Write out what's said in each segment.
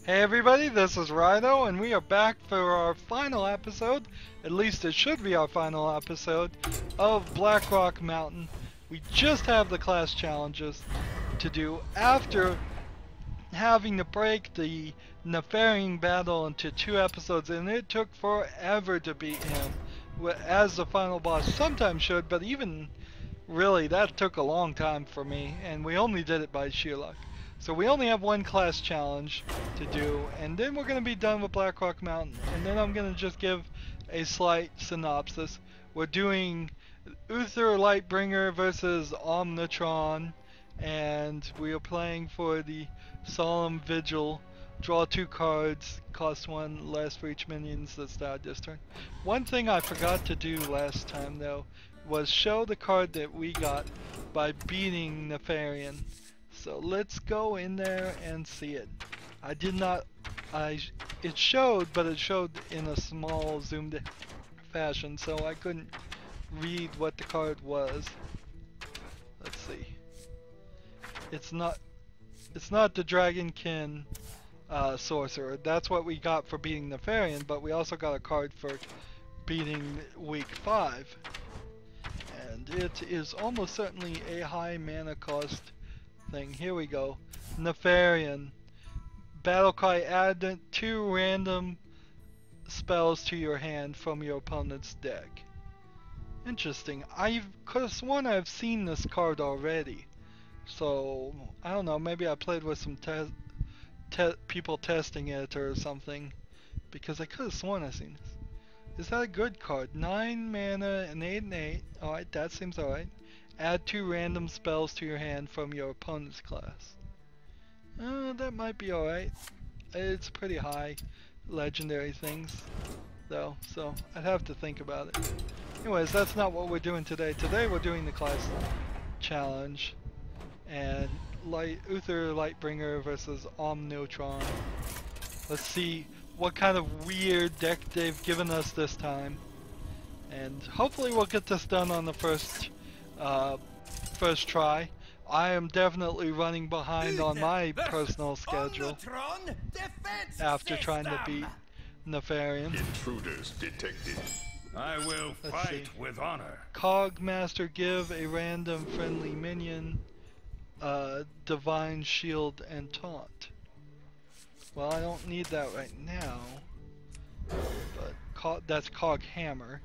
Hey everybody, this is Rydo, and we are back for our final episode, at least it should be our final episode, of Blackrock Mountain. We just have the class challenges to do after having to break the Nefarian battle into 2 episodes, and it took forever to beat him as the final boss. Sometimes should, but even really that took a long time for me, and we only did it by sheer luck. So we only have 1 class challenge to do, and then we're going to be done with Blackrock Mountain. And then I'm going to just give a slight synopsis. We're doing Uther Lightbringer versus Omnitron, and we are playing for the Solemn Vigil. Draw 2 cards, cost 1 less for each minions that start this turn. One thing I forgot to do last time though was show the card that we got by beating Nefarian. So let's go in there and see it. I did not, it showed, but it showed in a small zoomed in fashion, so I couldn't read what the card was. Let's see. It's not the Dragonkin sorcerer. That's what we got for beating Nefarian, but we also got a card for beating week 5. And it is almost certainly a high mana cost thing. Here we go. Nefarian. Battle cry, add 2 random spells to your hand from your opponent's deck. Interesting. I could have sworn I've seen this card already. So, I don't know, maybe I played with some people testing it or something. Because I could have sworn I've seen this. Is that a good card? 9 mana and 8 and 8. Alright, that seems alright. Add 2 random spells to your hand from your opponent's class. That might be alright. It's pretty high legendary things though, so I'd have to think about it. Anyways, that's not what we're doing today. Today we're doing the class challenge. And Uther Lightbringer versus Omnitron. Let's see what kind of weird deck they've given us this time. And hopefully we'll get this done on the first try. I am definitely running behind on my personal schedule after trying to beat Nefarian. Intruders detected. I will fight with honor. Cogmaster, give a random friendly minion divine shield and taunt. Well, I don't need that right now, but that's Cog Hammer.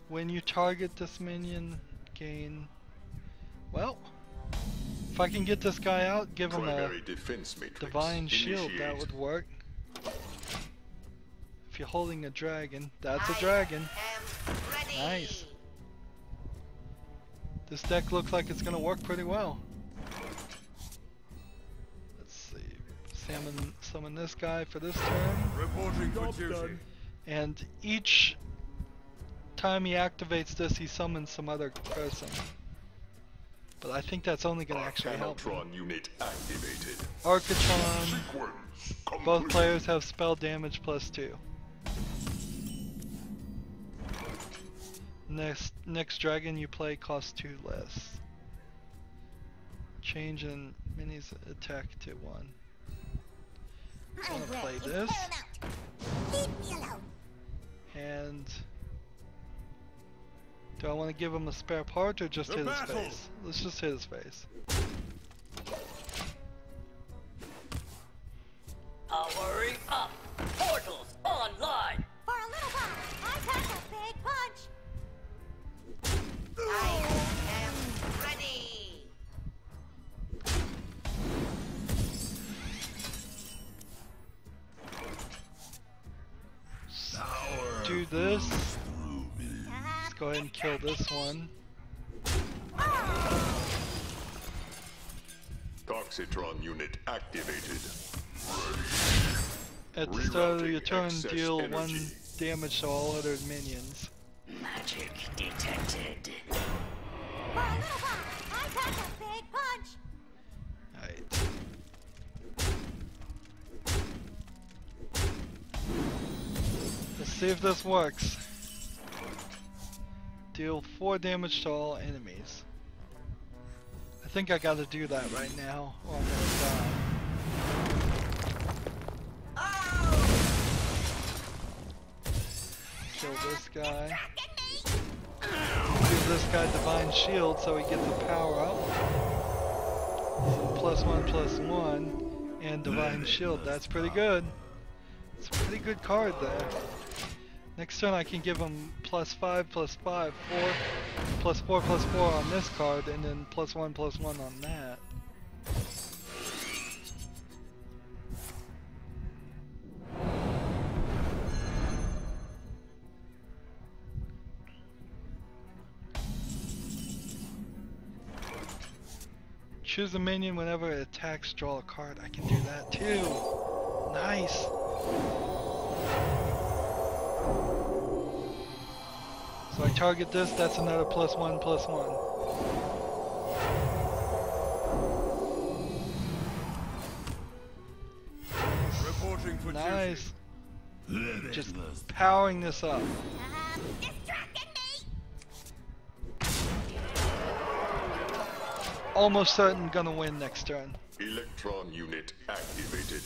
When you target this minion, gain... Well, if I can get this guy out, give him a divine shield, that would work. If you're holding a dragon, that's a dragon. Nice. This deck looks like it's gonna work pretty well. Let's see. Summon this guy for this turn. Reporting for duty. And each time he activates this, he summons some other person. But I think that's only going to actually help me. Unit activated. Arcatron. Both players have spell damage +2. Next dragon you play costs 2 less. Change in mini's attack to 1. I'm gonna play this. And do I want to give him a spare part or just hit his face? Let's just hit his face. Powering up! Portals online! For a little while, I pack a big punch! I am ready! Do this. Let's go ahead and kill this one. Toxitron unit activated. At the start of your turn, deal 1 damage to all other minions. Magic detected. For a little while, I pack a big punch! Alright. Let's see if this works. Deal 4 damage to all enemies. I think I gotta do that right now, or I'm gonna die. Kill this guy. Give this guy Divine Shield so he gets the power up. +1/+1 and Divine Shield. That's pretty good. It's a pretty good card there. Next turn I can give him +5/+5, 4/4/4 on this card, and then +1/+1 on that. Choose a minion whenever it attacks, draw a card. I can do that too. Nice. So I target this, that's another +1/+1. Reporting for Nice. duty. Just powering this up. Distracting me! Almost certain gonna win next turn. Electron unit activated.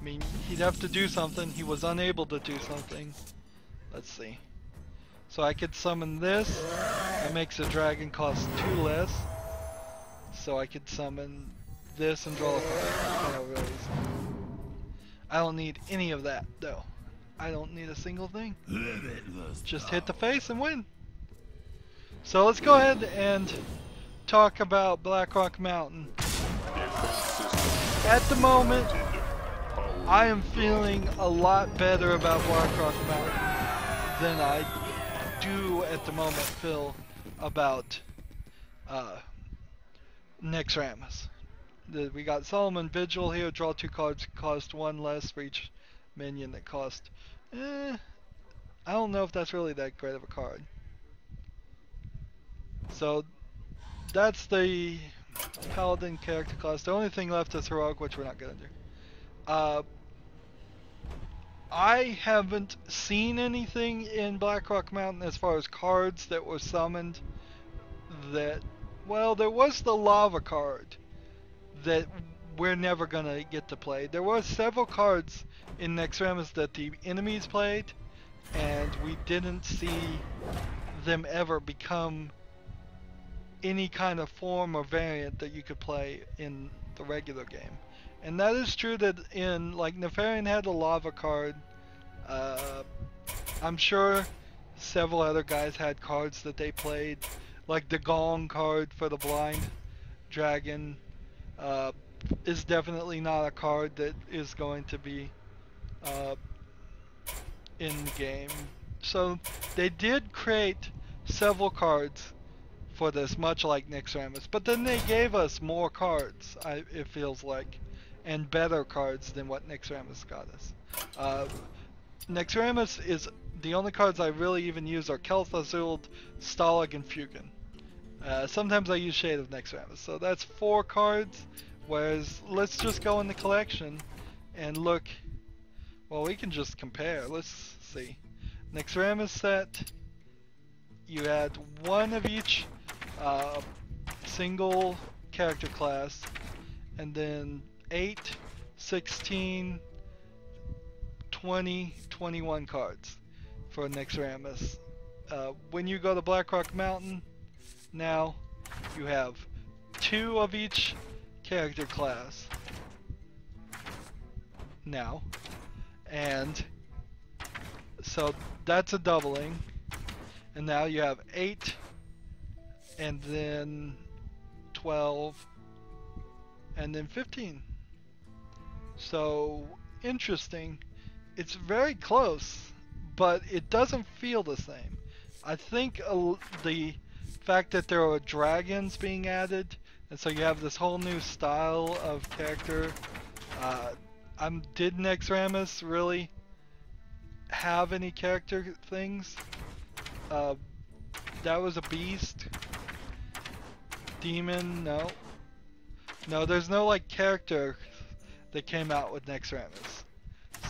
I mean, he'd have to do something. He was unable to do something. Let's see. So I could summon this. That makes the dragon cost 2 less. So I could summon this and draw a card. I don't need any of that, though. I don't need a single thing. Just hit the face and win. So let's go ahead and talk about Blackrock Mountain. At the moment, I am feeling a lot better about Blackrock Mountain than I do at the moment feel about Nexramus. We got Solomon Vigil here, draw 2 cards, cost 1 less for each minion that cost. I don't know if that's really that great of a card. So that's the Paladin character class. The only thing left is Heroic, which we're not gonna do. I haven't seen anything in Blackrock Mountain as far as cards that were summoned that, well, there was the lava card that we're never gonna get to play. There were several cards in Nexramus that the enemies played, and we didn't see them ever become any kind of form or variant that you could play in the regular game. And that is true that in, like, Nefarian had a lava card. I'm sure several other guys had cards that they played, like the Gong card for the blind dragon is definitely not a card that is going to be in the game. So they did create several cards for this, much like Nexramus, but then they gave us more cards, it feels like, and better cards than what Nexramus got us. Nexramus is the only cards I really even use are Kel'Thuzad, Stalag, and Fugan. Sometimes I use Shade of Nexramus, so that's 4 cards, whereas let's just go in the collection and look. Well, we can just compare. Let's see. Nexramus set, you had 1 of each single character class, and then 8, 16, 20, 21 cards for Nexramus. When you go to Blackrock Mountain, now you have 2 of each character class now, and so that's a doubling, and now you have 8 and then 12 and then 15. So interesting. It's very close, but it doesn't feel the same. I think the fact that there are dragons being added, and so you have this whole new style of character. Did Nexramus really have any character things? That was a beast. Demon, no. No, there's no like character that came out with Nexramus.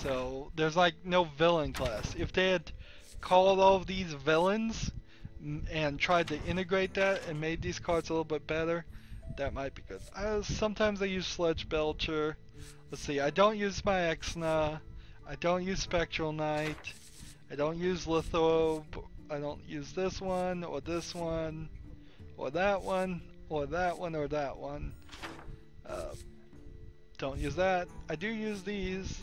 So there's like no villain class. If they had called all of these villains, and tried to integrate that and made these cards a little bit better, that might be good. Sometimes I use Sludge Belcher. Let's see, I don't use my Exna. I don't use Spectral Knight. I don't use Lithobe. I don't use this one, or this one, or that one, or that one, or that one. Don't use that. I do use these.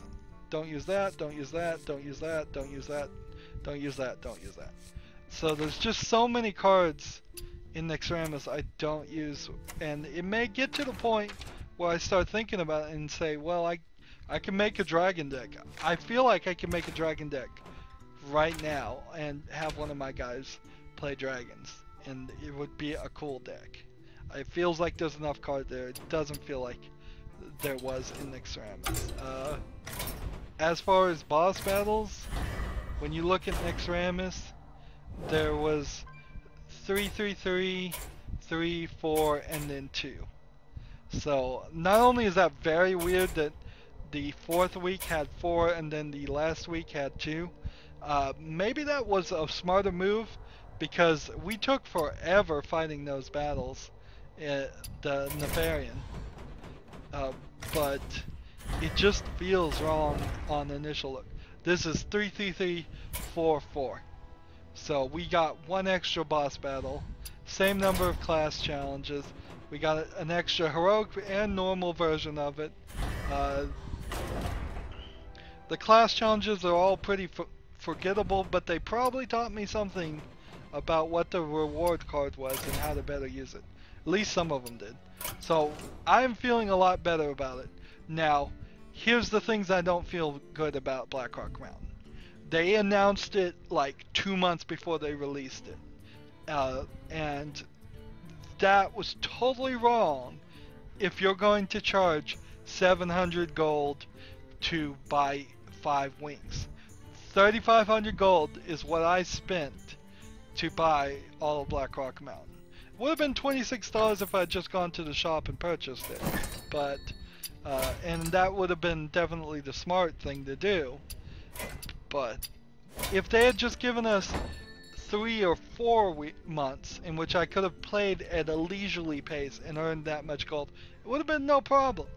Don't use that, don't use that, don't use that, don't use that, don't use that, don't use that. So there's just so many cards in Nexramus I don't use, and it may get to the point where I start thinking about it and say, well, I can make a dragon deck. I feel like I can make a dragon deck right now and have one of my guys play dragons, and it would be a cool deck. It feels like there's enough cards there. It doesn't feel like there was in Nexramus. As far as boss battles, when you look at Nexramus, there was 3, 3, 3, 3, 4, and then 2. So not only is that very weird that the 4th week had 4 and then the last week had 2, maybe that was a smarter move because we took forever fighting those battles, the Nefarian. But it just feels wrong on the initial look. This is 3, 3, 3, 4, 4. So we got one extra boss battle, same number of class challenges. We got an extra heroic and normal version of it. The class challenges are all pretty forgettable, but they probably taught me something about what the reward card was and how to better use it. At least some of them did. So I'm feeling a lot better about it. Now, here's the things I don't feel good about Blackrock Mountain. They announced it like 2 months before they released it. And that was totally wrong if you're going to charge 700 gold to buy 5 wings. 3,500 gold is what I spent to buy all of Blackrock Mountain. It would have been $26 if I had just gone to the shop and purchased it, but and that would have been definitely the smart thing to do. But if they had just given us 3 or 4 months in which I could have played at a leisurely pace and earned that much gold, it would have been no problem.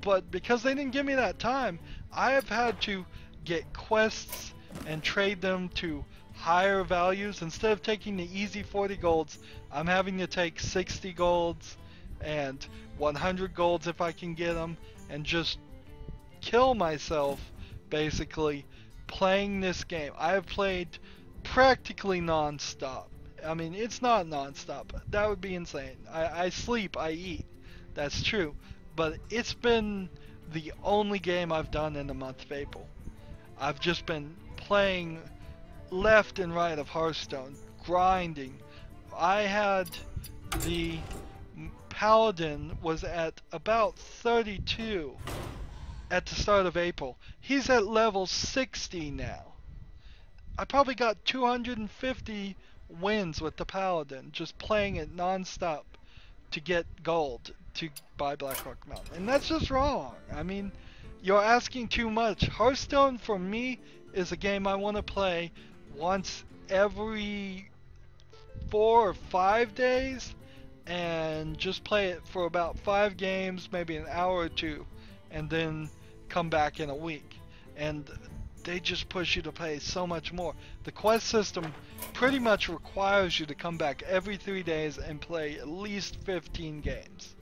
But because they didn't give me that time, I have had to get quests and trade them to higher values. Instead of taking the easy 40 golds, I'm having to take 60 golds and 100 golds if I can get them, and just kill myself basically playing this game. I have played practically non-stop. I mean, it's not non-stop. That would be insane. I sleep, I eat. That's true. But it's been the only game I've done in the month of April. I've just been playing left and right of Hearthstone, grinding. I had the Paladin was at about 32 at the start of April. He's at level 60 now. I probably got 250 wins with the Paladin, just playing it non-stop to get gold to buy Blackrock Mountain. And that's just wrong. I mean, you're asking too much. Hearthstone for me is a game I want to play once every 4 or 5 days and just play it for about 5 games, maybe an hour or 2, and then come back in a week. And they just push you to play so much more. The quest system pretty much requires you to come back every 3 days and play at least 15 games.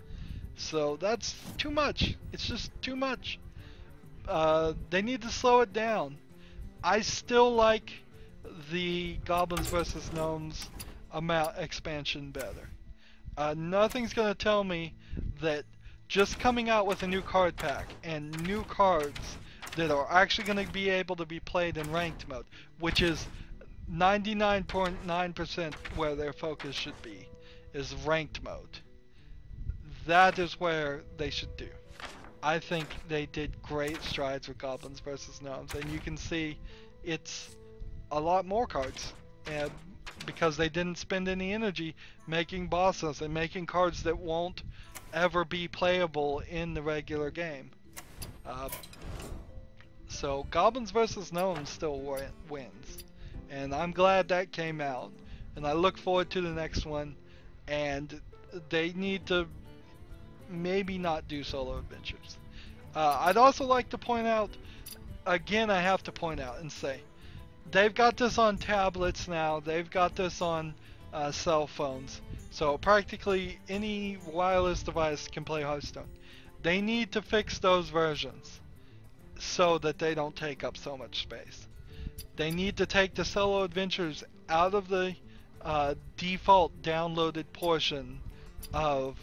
So that's too much. It's just too much. They need to slow it down. I still like the Goblins vs. Gnomes expansion better. Nothing's going to tell me that just coming out with a new card pack and new cards that are actually going to be able to be played in ranked mode, which is 99.9% where their focus should be, is ranked mode. That is where they should do. I think they did great strides with Goblins vs. Gnomes, and you can see it's a lot more cards, and because they didn't spend any energy making bosses and making cards that won't ever be playable in the regular game. So Goblins vs. Gnomes still wins, and I'm glad that came out. and I look forward to the next one. And they need to maybe not do solo adventures. I'd also like to point out, again, I have to point out and say, they've got this on tablets now. They've got this on cell phones. So practically any wireless device can play Hearthstone. They need to fix those versions so that they don't take up so much space. They need to take the solo adventures out of the default downloaded portion of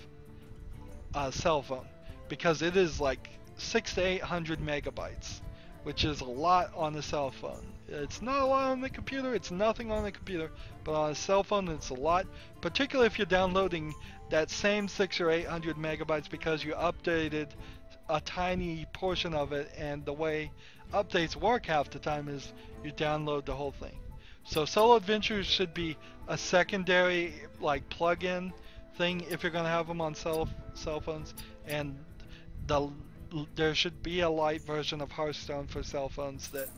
a cell phone, because it is like 600 to 800 megabytes, which is a lot on the cell phone. It's not a lot on the computer, it's nothing on the computer, but on a cell phone it's a lot, particularly if you're downloading that same 600 or 800 megabytes because you updated a tiny portion of it, and the way updates work half the time is you download the whole thing. So solo adventures should be a secondary like plug-in thing if you're going to have them on cell phones, and there should be a light version of Hearthstone for cell phones that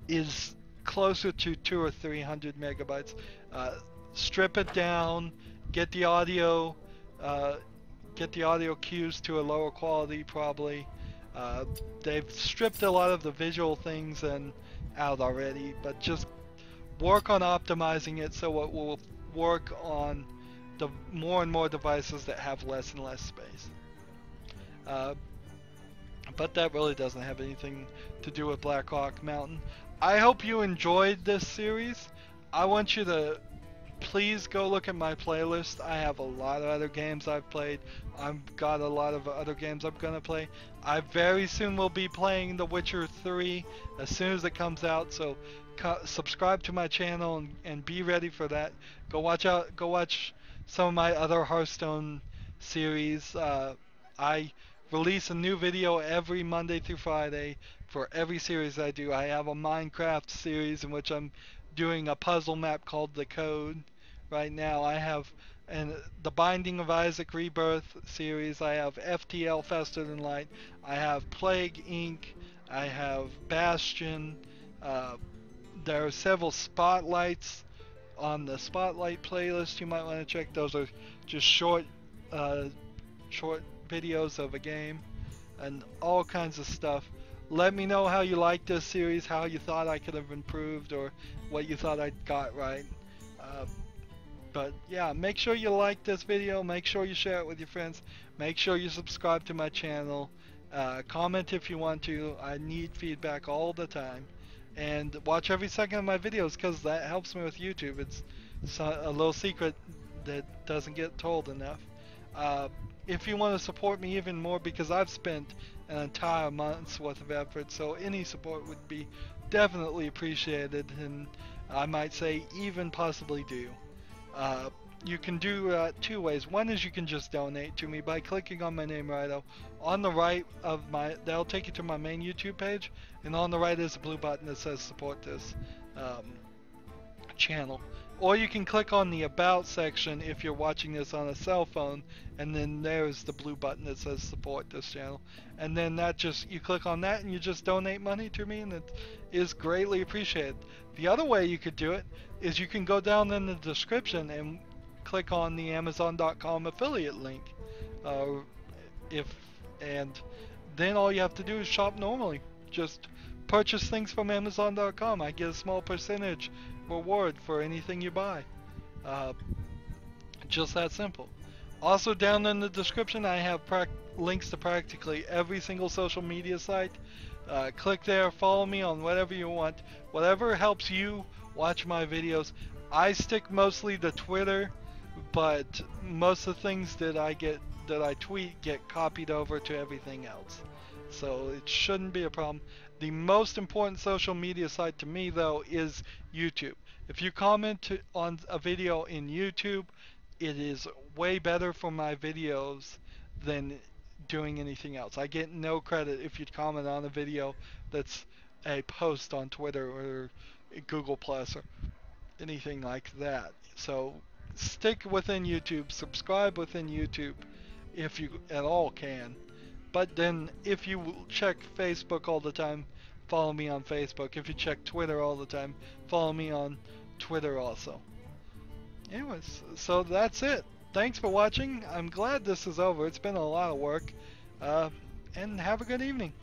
is closer to 200 or 300 megabytes. Strip it down, get the audio cues to a lower quality probably. They've stripped a lot of the visual things out already, but just work on optimizing it so it will work on the more and more devices that have less and less space. But that really doesn't have anything to do with Blackrock Mountain. I hope you enjoyed this series. I want you to please go look at my playlist. I have a lot of other games I've played. I've got a lot of other games I'm gonna play. I very soon will be playing The Witcher 3 as soon as it comes out, so subscribe to my channel and be ready for that. Go watch some of my other Hearthstone series. I release a new video every Monday through Friday for every series I do. I have a Minecraft series in which I'm doing a puzzle map called The Code right now. I have the Binding of Isaac Rebirth series. I have FTL Faster Than Light. I have Plague Inc. I have Bastion. There are several spotlights on the Spotlight playlist you might want to check. Those are just short videos of a game and all kinds of stuff. Let me know how you like this series, how you thought I could have improved, or what you thought I got right. But yeah, make sure you like this video, make sure you share it with your friends, make sure you subscribe to my channel, comment if you want to. I need feedback all the time, and watch every second of my videos because that helps me with YouTube. It's a little secret that doesn't get told enough. If you want to support me even more, because I've spent an entire month's worth of effort, so any support would be definitely appreciated, and I might say even possibly due. You can do two ways. One is you can just donate to me by clicking on my name, Rydo. On the right of that'll take you to my main YouTube page, and on the right is a blue button that says support this channel. Or you can click on the About section if you're watching this on a cell phone, and then there's the blue button that says support this channel. And then you click on that and you just donate money to me, and it is greatly appreciated. The other way you could do it is you can go down in the description and click on the Amazon.com affiliate link. And then all you have to do is shop normally. Just purchase things from Amazon.com. I get a small percentage reward for anything you buy. Just that simple. Also, down in the description I have links to practically every single social media site. Click there, follow me on whatever you want, whatever helps you watch my videos. I stick mostly to Twitter, but most of the things that I tweet get copied over to everything else, so it shouldn't be a problem. The most important social media site to me, though, is YouTube. If you comment on a video in YouTube, it is way better for my videos than doing anything else. I get no credit if you comment on a video that's a post on Twitter or Google Plus or anything like that. So stick within YouTube, subscribe within YouTube if you at all can. But then if you check Facebook all the time, follow me on Facebook. If you check Twitter all the time, follow me on Twitter also. anyways, so that's it. Thanks for watching. I'm glad this is over. It's been a lot of work. And have a good evening.